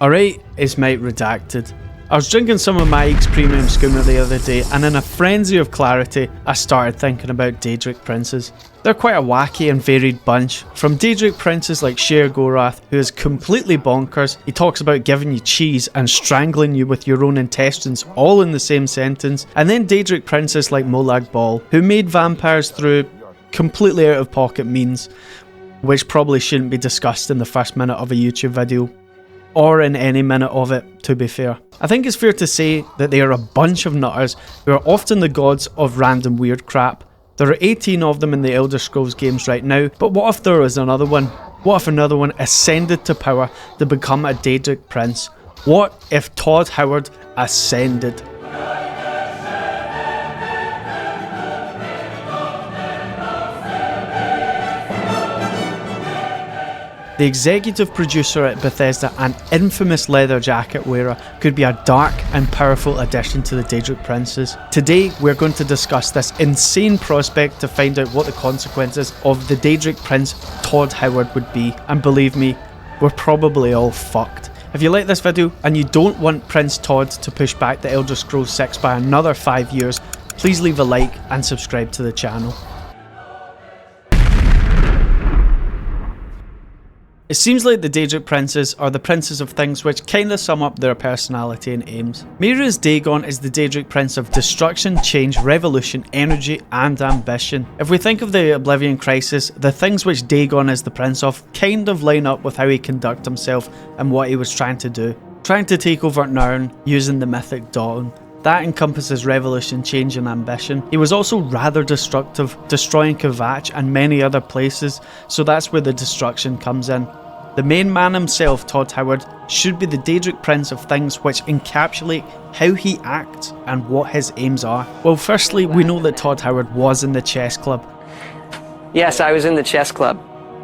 Alright, it's Mate Redacted. I was drinking some of Mike's premium schooner the other day, and in a frenzy of clarity, I started thinking about Daedric Princes. They're quite a wacky and varied bunch. From Daedric Princes like Jyggalag, who is completely bonkers, he talks about giving you cheese and strangling you with your own intestines all in the same sentence, and then Daedric Princes like Molag Bal, who made vampires through completely out of pocket means, which probably shouldn't be discussed in the first minute of a YouTube video. Or in any minute of it, to be fair. I think it's fair to say that they are a bunch of nutters who are often the gods of random weird crap. There are 18 of them in the Elder Scrolls games right now, but what if there was another one? What if another one ascended to power to become a Daedric Prince? What if Todd Howard ascended? The executive producer at Bethesda and infamous leather jacket wearer could be a dark and powerful addition to the Daedric Princes. Today we're going to discuss this insane prospect to find out what the consequences of the Daedric Prince Todd Howard would be, and believe me, we're probably all fucked. If you like this video and you don't want Prince Todd to push back the Elder Scrolls 6 by another 5 years, please leave a like and subscribe to the channel. It seems like the Daedric Princes are the princes of things which kinda sum up their personality and aims. Miri's Dagon is the Daedric Prince of destruction, change, revolution, energy and ambition. If we think of the Oblivion Crisis, the things which Dagon is the prince of kind of line up with how he conducted himself and what he was trying to do. Trying to take over Nirn using the mythic Dawn. That encompasses revolution, change and ambition. He was also rather destructive, destroying Kvatch and many other places, so that's where the destruction comes in. The main man himself, Todd Howard, should be the Daedric Prince of things which encapsulate how he acts and what his aims are. Well, firstly, we know that Todd Howard was in the chess club. Yes, I was in the chess club.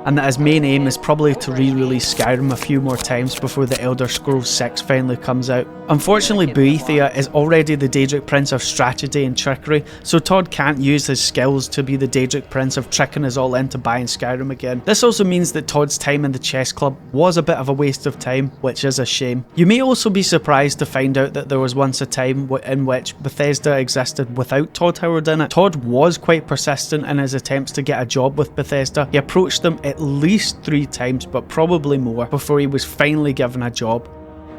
And that his main aim is probably to re-release Skyrim a few more times before the Elder Scrolls 6 finally comes out. Unfortunately, Boethia is already the Daedric Prince of strategy and trickery, so Todd can't use his skills to be the Daedric Prince of tricking us all into buying Skyrim again. This also means that Todd's time in the chess club was a bit of a waste of time, which is a shame. You may also be surprised to find out that there was once a time in which Bethesda existed without Todd Howard in it. Todd was quite persistent in his attempts to get a job with Bethesda. He approached them at least 3 times, but probably more, before he was finally given a job.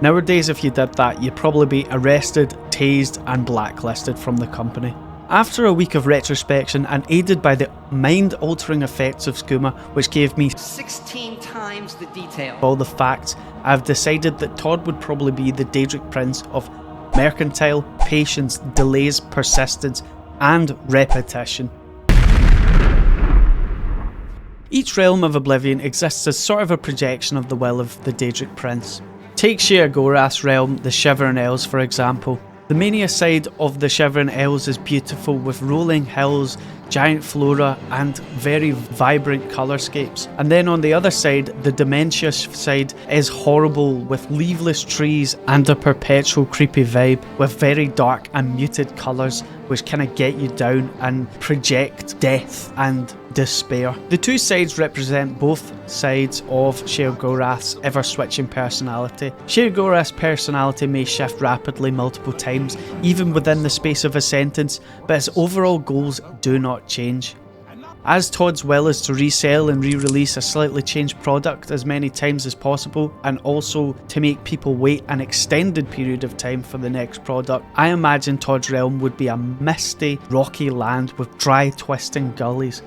Nowadays, if you did that, you'd probably be arrested, tased and blacklisted from the company. After a week of retrospection and aided by the mind-altering effects of skooma, which gave me 16 times the detail. All the facts, I've decided that Todd would probably be the Daedric Prince of mercantile, patience, delays, persistence and repetition. Each realm of Oblivion exists as sort of a projection of the will of the Daedric Prince. Take Jyggalag's realm, the Shivering Isles, for example. The mania side of the Shivering Isles is beautiful with rolling hills, giant flora and very vibrant colorscapes. And then on the other side, the Dementia side is horrible with leafless trees and a perpetual creepy vibe with very dark and muted colours which kind of get you down and project death and despair. The two sides represent both sides of Jyggalag's ever-switching personality. Jyggalag's personality may shift rapidly multiple times, even within the space of a sentence, but his overall goals do not change. As Todd's will is to resell and re-release a slightly changed product as many times as possible, and also to make people wait an extended period of time for the next product, I imagine Todd's realm would be a misty, rocky land with dry, twisting gullies.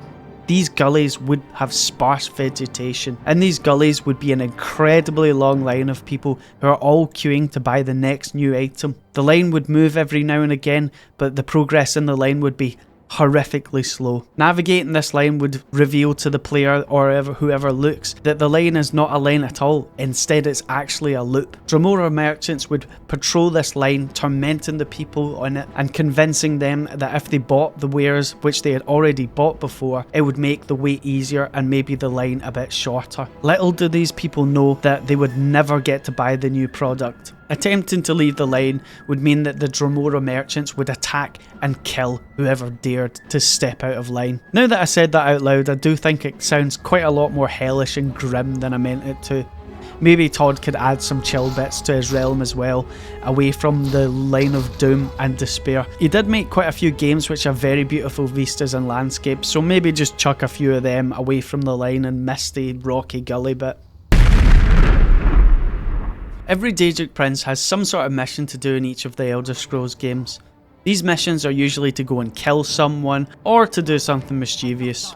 These gullies would have sparse vegetation, and these gullies would be an incredibly long line of people who are all queuing to buy the next new item. The line would move every now and again, but the progress in the line would be horrifically slow. Navigating this line would reveal to the player or whoever looks that the line is not a line at all, instead it's actually a loop. Dromora merchants would patrol this line, tormenting the people on it and convincing them that if they bought the wares which they had already bought before, it would make the wait easier and maybe the line a bit shorter. Little do these people know that they would never get to buy the new product. Attempting to leave the line would mean that the Dromora merchants would attack and kill whoever dared to step out of line. Now that I said that out loud, I do think it sounds quite a lot more hellish and grim than I meant it to. Maybe Todd could add some chill bits to his realm as well, away from the line of doom and despair. He did make quite a few games which have very beautiful vistas and landscapes, so maybe just chuck a few of them away from the line and misty, rocky gully bit. Every Daedric Prince has some sort of mission to do in each of the Elder Scrolls games. These missions are usually to go and kill someone, or to do something mischievous.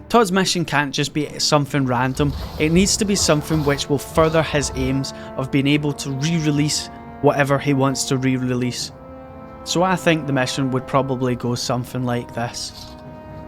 Todd's mission can't just be something random, it needs to be something which will further his aims of being able to re-release whatever he wants to re-release. So I think the mission would probably go something like this.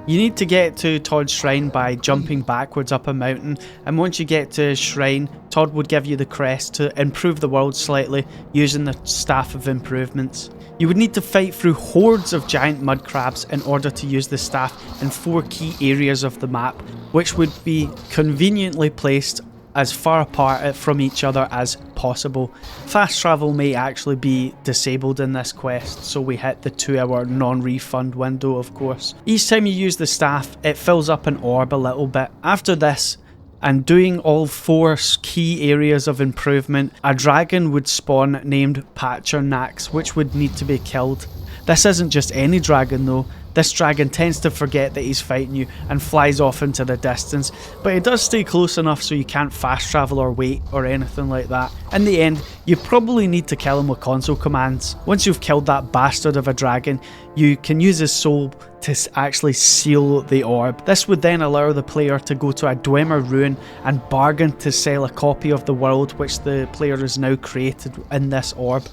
You need to get to Todd's shrine by jumping backwards up a mountain, and once you get to his shrine, Todd would give you the crest to improve the world slightly using the Staff of Improvements. You would need to fight through hordes of giant mud crabs in order to use the staff in 4 key areas of the map, which would be conveniently placed as far apart from each other as possible. Fast travel may actually be disabled in this quest, so we hit the 2-hour non-refund window of course. Each time you use the staff, it fills up an orb a little bit. After this, and doing all 4 key areas of improvement, a dragon would spawn named Pachernax, which would need to be killed. This isn't just any dragon though. This dragon tends to forget that he's fighting you and flies off into the distance, but it does stay close enough so you can't fast travel or wait or anything like that. In the end, you probably need to kill him with console commands. Once you've killed that bastard of a dragon, you can use his soul to actually seal the orb. This would then allow the player to go to a Dwemer ruin and bargain to sell a copy of the world which the player has now created in this orb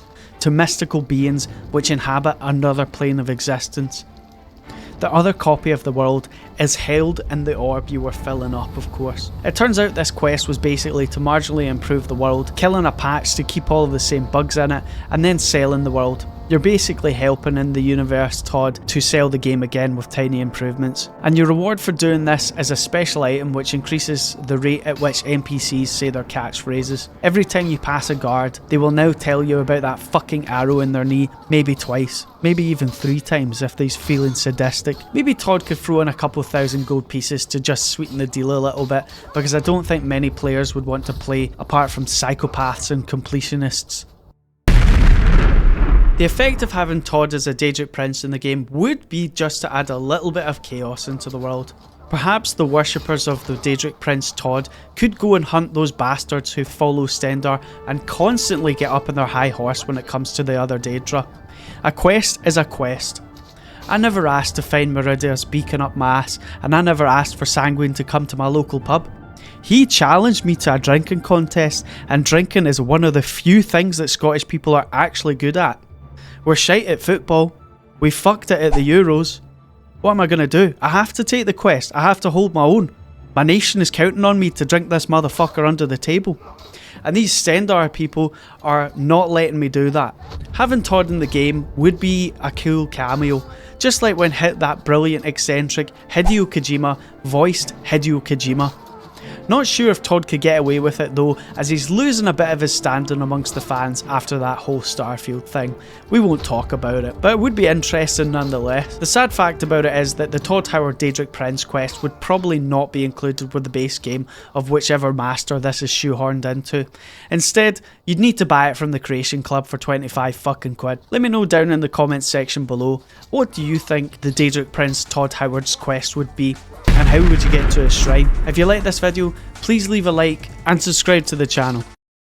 to mystical beings which inhabit another plane of existence. The other copy of the world is held in the orb you were filling up, of course. It turns out this quest was basically to marginally improve the world, killing a patch to keep all of the same bugs in it, and then selling the world. You're basically helping in the universe Todd to sell the game again with tiny improvements. And your reward for doing this is a special item which increases the rate at which NPCs say their catchphrases. Every time you pass a guard, they will now tell you about that fucking arrow in their knee, maybe twice, maybe even 3 times if they're feeling sadistic. Maybe Todd could throw in a couple thousand gold pieces to just sweeten the deal a little bit, because I don't think many players would want to play apart from psychopaths and completionists. The effect of having Todd as a Daedric Prince in the game would be just to add a little bit of chaos into the world. Perhaps the worshippers of the Daedric Prince Todd could go and hunt those bastards who follow Stendarr and constantly get up on their high horse when it comes to the other Daedra. A quest is a quest. I never asked to find Meridia's beacon up my ass, and I never asked for Sanguine to come to my local pub. He challenged me to a drinking contest, and drinking is one of the few things that Scottish people are actually good at. We're shite at football. We fucked it at the Euros. What am I going to do? I have to take the quest. I have to hold my own. My nation is counting on me to drink this motherfucker under the table. And these Stendarr people are not letting me do that. Having Todd in the game would be a cool cameo. Just like when that brilliant eccentric Hideo Kojima voiced Hideo Kojima. Not sure if Todd could get away with it though, as he's losing a bit of his standing amongst the fans after that whole Starfield thing. We won't talk about it, but it would be interesting nonetheless. The sad fact about it is that the Todd Howard Daedric Prince quest would probably not be included with the base game of whichever master this is shoehorned into. Instead, you'd need to buy it from the Creation Club for 25 fucking quid. Let me know down in the comments section below, what do you think the Daedric Prince Todd Howard's quest would be? And how would you get to his shrine? If you like this video, please leave a like and subscribe to the channel.